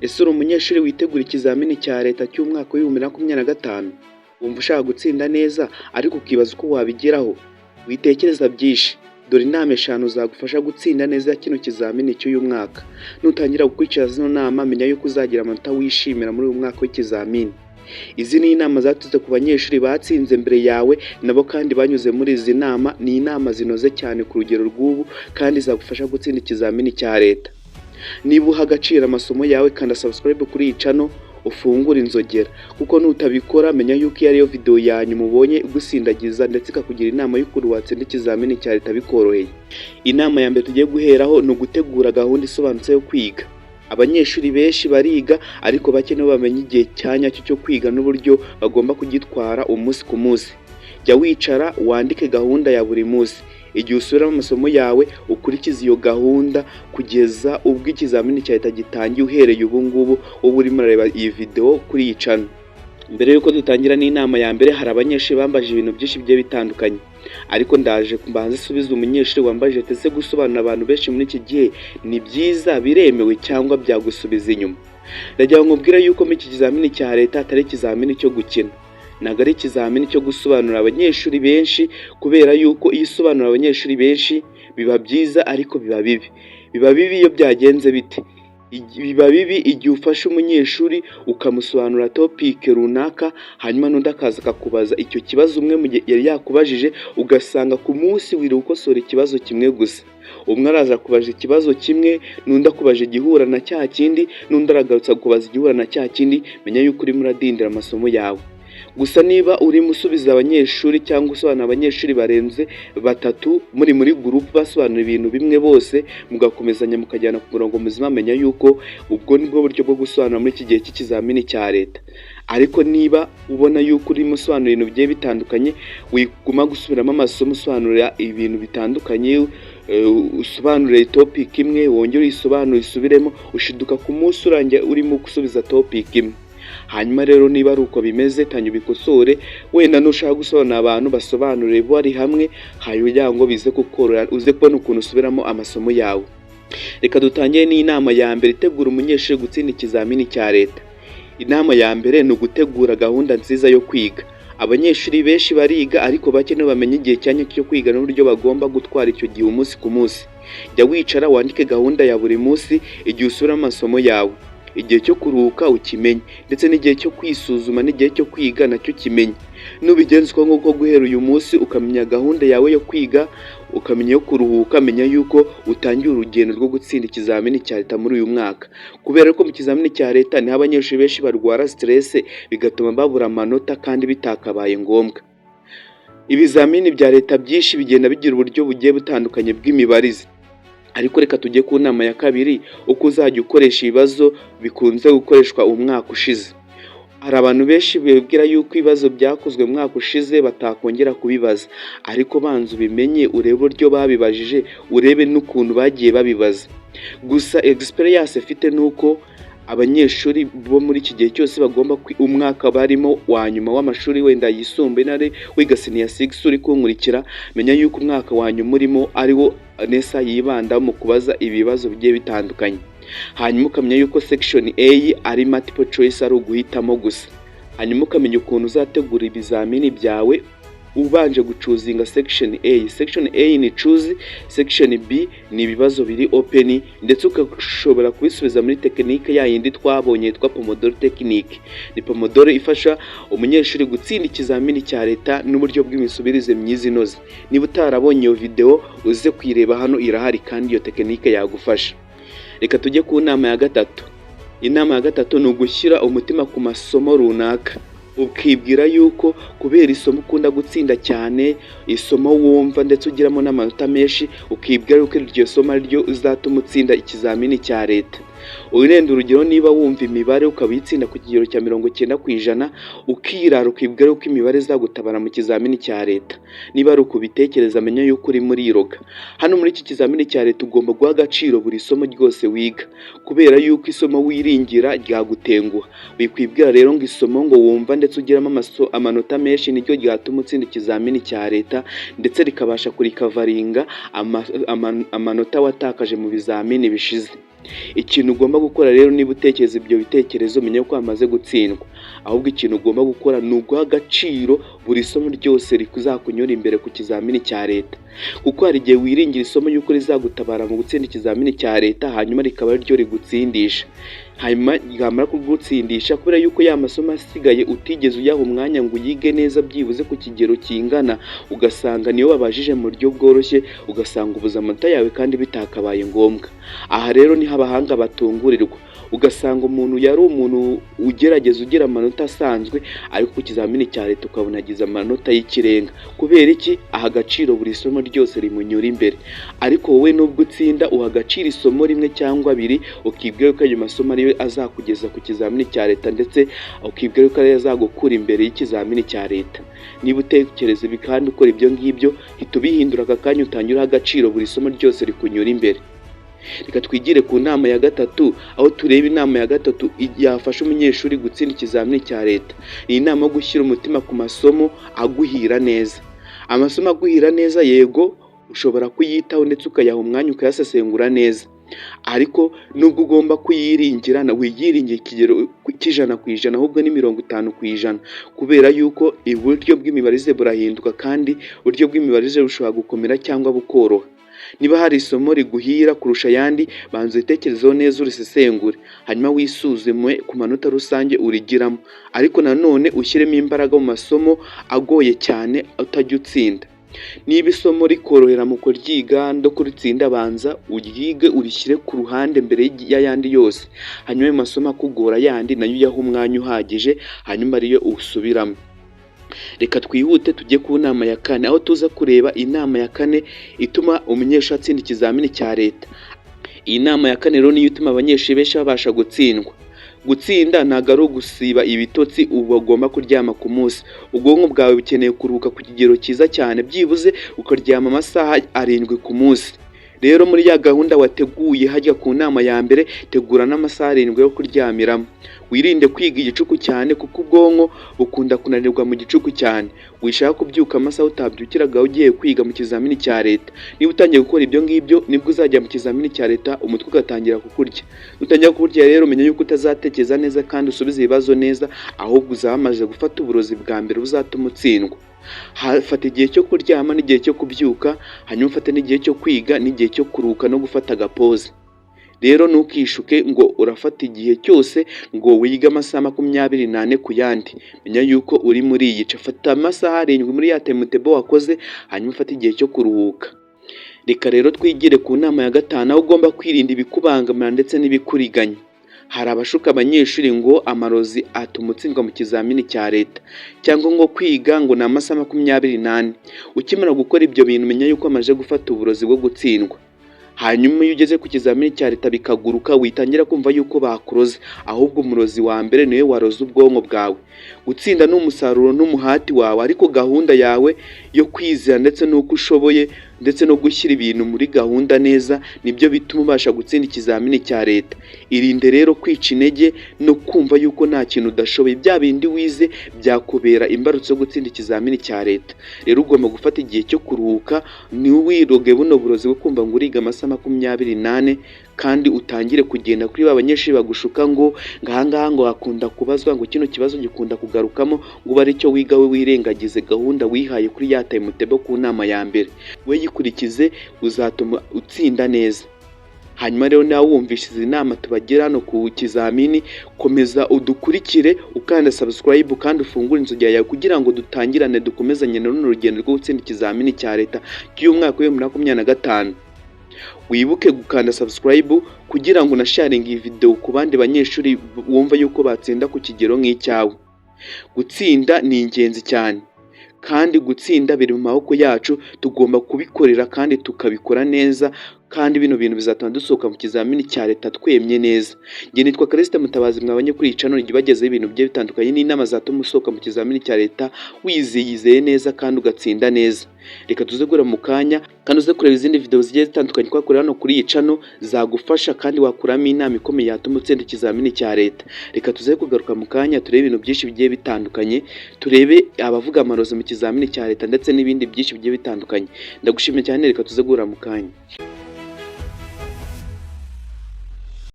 Ese uri umunyeshuri witegura ikizamini cya leta cy'umwaka w'2025? Wumva ushaka gutsinda neza ariko ukibaza uko wabigeraho? Witekereza byinshi, dore inama 5 zagufasha gutsinda neza kino kizamini cy'uyu mwaka. Nutangira gukurikira zino nama, menya yuko uzagira amanota wishimira muri uyu mwaka w'ikizamini. Izi ni inama zaturutse ku banyeshuri batsinze mbere yawe, nabo kandi banyuze muri izi nama. Ni inama zinoze cyane ku rugero rw'ubu kandi zagufasha gutsinda ikizamini cya leta. Niba uha agaciro amasomo yawe, kanda subscribe kuri iyi channel, ufungure inzogera, kuko nutabikora menya yuko iyo ariyo video yanyu mubonye gusindagiza ndetse ikakugira inama y'ukuntu watsinda ikizamini cya leta bikoroheye. Inama ya mbere tugiye guheraho ni ugutegura gahunda isobanutse yo kwiga. Abanyeshuri benshi bariga ariko bake nibo bamenya igihe cyanyacyo cyo kwiga n'uburyo bagomba kugitwara umunsi ku munsi. Jya wicara wandike gahunda ya buri munsi. Igihe usubiramo amasomo yawe, ukurikiza iyo gahunda kugeza ubwo ikizamini cya leta gitangiye. Uhereye ubu ngubu uba urimo urareba iyi video kuri iyi channel. Mbere yuko dutangira n'inama ya mbere, hari abanyeshuri bambaje ibintu byinshi bigiye bitandukanye, ariko ndaje kumbanza subiza umunyeshuri wambaje tese gusobanura abantu benshi muri iki gihe ni byiza, biremewe cyangwa byagusubiza inyuma. Ndagira ngo mbwire yuko muri iki kizamini cya leta atari ikizamini cyo gukina, ntabwo ari ikizamini cyo gusobanurira abanyeshuri benshi, kubera yuko iyo usobanurira abanyeshuri benshi biba byiza ariko biba bibi. Biba bibi iyo byagenze bite? Biba bibi igihe ufashe umunyeshuri ukamusobanura topic runaka, hanyuma n'undi akaza akakubaza icyo kibazo umwe mu gihe yari yakubajije, ugasanga ku munsi wiri ukosora ikibazo kimwe gusa. Umwe araza kubaza ikibazo kimwe, n'undi akubaje igihura na cya kindi, n'undi aragarutsa kubaza igihura na cya kindi. Menya yuko urimo uradindira amasomo yawe. Gusa niba uri musubiza abanyeshuri cyangwa usobanura abanyeshuri barenze 3 muri group basobanura ibintu bimwe bose, mugakomezanya mukajyana ku murongo muzima, menya yuko ubwo nibwo buryo bwo gusobanura muri iki gihe cy'ikizamini cya leta. Ariko niba ubona yuko uri musobanura ibintu bigiye bitandukanye, wiguma gusubiramo amasomo usobanura ibintu bitandukanye, usobanure topic imwe wongere uyisobanure isubiremo, ushiduka ku munsi urangiye urimo gusubiza topic imwe. Hanyuma rero niba ari uko bimeze, tanyu bikosore. Wenda nushaka gusobanura abantu basobanure bari hamwe, hayugira ngo bize kukorora, uze kubona ukuntu usubiramo amasomo yawe. Reka dutangire n'inama ya mbere itegura umunyeshuri gutsinda ikizamini cya leta. Inama ya mbere ni ugutegura gahunda nziza yo kwiga. Abanyeshuri benshi bariga ariko bake nibo bamenya igihe cyanyacyo cyo kwiga n'uburyo bagomba gutwara icyo gihe umunsi ku munsi. Jya wicara wandike gahunda ya buri munsi, igihe usubiramo amasomo yawe. Igihe cyo kuruhuka ukimenye, ndetse n'igihe cyo kwisuzuma n'igihe cyo kwiga nacyo kimenye. Nubigenzwa nk'uko guhera uyu munsi ukamenya gahunda yawe yo kwiga, ukamenya yo kuruhuka, menya yuko utangiye urugendo rwo gutsinda ikizamini cya leta muri uyu mwaka. Kubera ko mu kizamini cya leta niho abanyeshuri benshi barwara stress, bigatuma babura amanota kandi bitakabaye ngombwa. Ibizamini bya leta byinshi bigenda bigira uburyo bugiye butandukanye bw'imibarize. Ariko reka tujye ku nama ya kabiri, uko uzajya ukoresha ibibazo bikunze gukoreshwa umwaka ushize. Hari abantu benshi bibwira yuko ibibazo byakozwe mu mwaka ushize batakongera kubibaza, ariko banza ubimenye, urebe uburyo babibajije, urebe n'ukuntu bagiye babibaza. Gusa experience afite nuko abanyeshuri bo muri iki gihe cyose bagomba umwaka barimo wa nyuma w'amashuri wenda yisumbuye, nare wiga senior 6 uri kunkurikira, menya yuko umwaka wa nyuma urimo ariwo nesa yibanda mu kubaza ibibazo bigiye bitandukanye. Hanyuma ukamenya yuko section A ari multiple choice, ari uguhitamo gusa. Hanyuma ukamenya ukuntu uzategura ibizamini byawe ubanje gucuzinga section A. Section A ni choose, section B ni ibibazo biri open, ndetse ukashobora kubisubiza muri technique ya yindi twabonye yitwa Pomodoro technique. Ni Pomodoro ifasha umunyeshuri gutsinda ikizamini cya leta n'uburyo bw'imisubirize myiza inoze. Niba utarabonye iyo video uze kwireba hano, irahari kandi iyo technique yagufasha. Reka tujye ku nama ya gatatu. Inama ya gatatu ni ugushyira umutima ku masomo runaka. Ukibwira yuko kubera isomo ukunda gutsinda cyane, isomo wumva ndetse ugiramo n'amanota menshi, ukibwira yuko iryo somo ryo uzatuma utsinda ikizamini cya leta. Urenda urugero, niba wumva imibare ukabitsinda ku kigero cya 90%, ukirara ukibwira yuko imibare izagutabara mu kizamini cya leta. Niba ari ukubitekereza, menya yuko uri muri iroga. Hano muri iki kizamini cya leta ugomba guha agaciro buri somo ryose wiga, kubera yuko isomo wiringira ryagutenguha. Wikwibwira rero ngo isomo ngo wumva ndetse ugiramo amanota menshi niryo ryatuma utsinda ikizamini cya leta, ndetse rikabasha kurikavaringa amanota watakaje mu bizamini bishize. Ikintu ugomba gukora rero niba utekereza ibyo bitekerezo menya ko wamaze gutsindwa, ahubwo ikintu ugomba gukora ni uguha agaciro buri somo ryose rizakunyura imbere ku kizamini cya leta, kuko hari igihe wiringira isomo y'uko rizagutabara mu gutsinda ikizamini cya leta hanyuma rikaba ryo rigutsindisha, hanyuma ryamara kugutsindisha kubera yuko ya masomo asigaye utigeze uyaha umwanya ngo uyige neza byibuze ku kigero kingana, ugasanga niyo babajije mu buryo bworoshye ugasanga ubuze amanota yawe kandi bitakabaye ngombwa. Aha rero niho abahanga batungurirwa, ugasanga umuntu yari umuntu ugerageza ugira amanota asanzwe ariko ku kizamini cya leta ukabona agize amanota y'ikirenga. Kubera iki? Aha agaciro buri somo ryose rimunyura imbere, ariko wowe nubwo utsinda uha agaciro isomo rimwe cyangwa abiri, ukibwira ko ayo masomo ariyo azakugeza ku kizamini cya leta ndetse ukibwira ko ariyo azagukura imbere y'ikizamini cya leta. Niba utekereza ibi kandi ukora ibyo ngibyo, hita ubihindura aka kanya utangire uha agaciro buri somo ryose rikunyura imbere. Reka twigire ku nama ya gatatu, aho tureba inama ya gatatu yafasha umunyeshuri gutsinda ikizamini cya leta. Ni inama yo gushyira umutima ku masomo aguhira neza. Amasomo aguhira neza yego ushobora kuyitaho ndetse ukayaha umwanya ukayasesengura neza, ariko nubwo ugomba kuyiringira wiyiringiye ikigero cy'100%, ahubwo ni 50%, kubera yuko uburyo bw'imibarize burahinduka kandi uburyo bw'imibarize bushobora gukomera cyangwa bukoroha. Niba hari isomo riguhira kurusha ayandi, banza uritekerezeho neza urisesengure, hanyuma wisuzume ku manota rusange urigiramo, ariko nanone ushyiremo imbaraga mu masomo agoye cyane utajya utsinda. Niba isomo rikorohera mu kuryiga no kuritsinda, banza uryige urishyire ku ruhande mbere y'ayandi yose, hanyuma ayo masomo akugora yandi nayo uyaha umwanya uhagije, hanyuma ariyo usubiramo. Reka twihute tujye ku nama ya kane, aho tuza kureba inama ya kane ituma umunyeshuri atsinda ikizamini cya leta. Iyi nama ya kane rero niyo ituma abanyeshuri benshi babasha gutsindwa. Gutsinda ntabwo ari ugusiba ibitotsi uba ugomba kuryama ku munsi. Ubwonko bwawe bukeneye kuruhuka ku kigero cyiza cyane, byibuze ukaryama amasaha 7 ku munsi. Rero muri ya gahunda wateguye hajya ku nama ya mbere, tegura n'amasaha 7 yo kuryamiramo. Wirinde kwiga igicuku cyane kuko ubwonko bukunda kunanirwa mu gicuku cyane. Wishaka kubyuka amasaha utabyukiraga ugiye kwiga mu kizamini cya leta. Niba utangiye gukora ibyo ngibyo nibwo uzajya mu kizamini cya leta umutwe ugatangira kukurya. Utangiye kukurya rero menya yuko utazatekereza neza kandi usubiza ibibazo neza, ahubwo uzamaze gufata uburozi bwa mbere buzatuma utsindwa. Fata igihe cyo kuryama n'igihe cyo kubyuka, hanyuma ufate n'igihe cyo kwiga n'igihe cyo kuruhuka no gufata agapoze. Rero ntukishuke ngo urafata igihe cyose ngo wige amasaha 24 ku yandi. Menya yuko uri muri iyi fata amasaha 7 muri ya timetable wakoze, hanyuma ufate igihe cyo kuruhuka. Reka rero twigire ku nama ya gatanu, aho ugomba kwirinda ibikubangamira ndetse n'ibikuriganya. Hari abashuka abanyeshuri ngo amarozi atuma utsindwa mu kizamini cya leta, cyangwa ngo kwiga ngo ni amasaha 28. Ukimara gukora ibyo bintu menya yuko amaze gufata uburozi bwo gutsindwa. Hanyuma iyo ugeze ku kizamini cya leta bikaguruka, witangira kumva yuko bakuroze, ahubwo umurozi wa mbere niwe waroze ubwonko bwawe. Gutsinda ni umusaruro n'umuhati wawe, ariko gahunda yawe yo kwizera ndetse n'uko ushoboye ndetse no gushyira ibintu muri gahunda neza nibyo bituma ubasha gutsinda ikizamini cya leta. Irinde rero kwica intege no kumva yuko nta kintu udashoboye. Bya bindi wize byakubera imbarutso yo gutsinda ikizamini cya leta. Rero ugomba gufata igihe cyo kuruhuka, ni wiroge buno burozi bwo kumva ngo uriga amasaha 28 kandi utangire kugenda kuri abanyeshuri bagushuka ngo ngahangaha ngo hakunda kubazwa ngo kino kibazo gikunda kugarukamo, ngo bari cyo wiga we wirengagize gahunda wihaye kuri ya timetable ku nama ya mbere. We yikurikize uzatuma utsinda neza. Hanyuma rero nawe wumvise izi nama tubagira hano ku kizamini, komeza udukurikire ukanda subscribe kandi ufungure inzogera yawe kugira ngo dutangirane dukomezanye n'urugendo rwo gutsinda ikizamini cya leta cy'umwaka wa 2025. Wibuke gukanda subscribe kugira ngo unasharinge iyi video ku bandi banyeshuri wumva yuko batsinda ku kigero nk'icyawe. Gutsinda ni ingenzi cyane, kandi gutsinda biri mu maboko yacu, tugomba kubikorera kandi tukabikora neza, kandi bino bintu bizatuma dusohoka mu kizamini cya leta twemye neza. Nge nitwa Callixte Mutabazi, mwabanye kuri iyi channel ibagezeho ibintu bye bitandukanye n'inama zatuma usohoka mu kizamini cya leta wizeye neza kandi ugatsinda neza. Reka tuze gura mu kanya kandi uze kureba izindi video zigiye zitandukanye twakorera hano kuri iyi channel zagufasha kandi wakuramo inama ikomeye yatuma utsinda ikizamini cya leta. Reka tuze kugaruka mu kanya turebe ibintu byinshi bigiye bitandukanye, turebe abavuga amarozi mu kizamini cya leta ndetse n'ibindi byinshi bigiye bitandukanye. Ndagushimiye cyane, reka tuze gura mu kanya.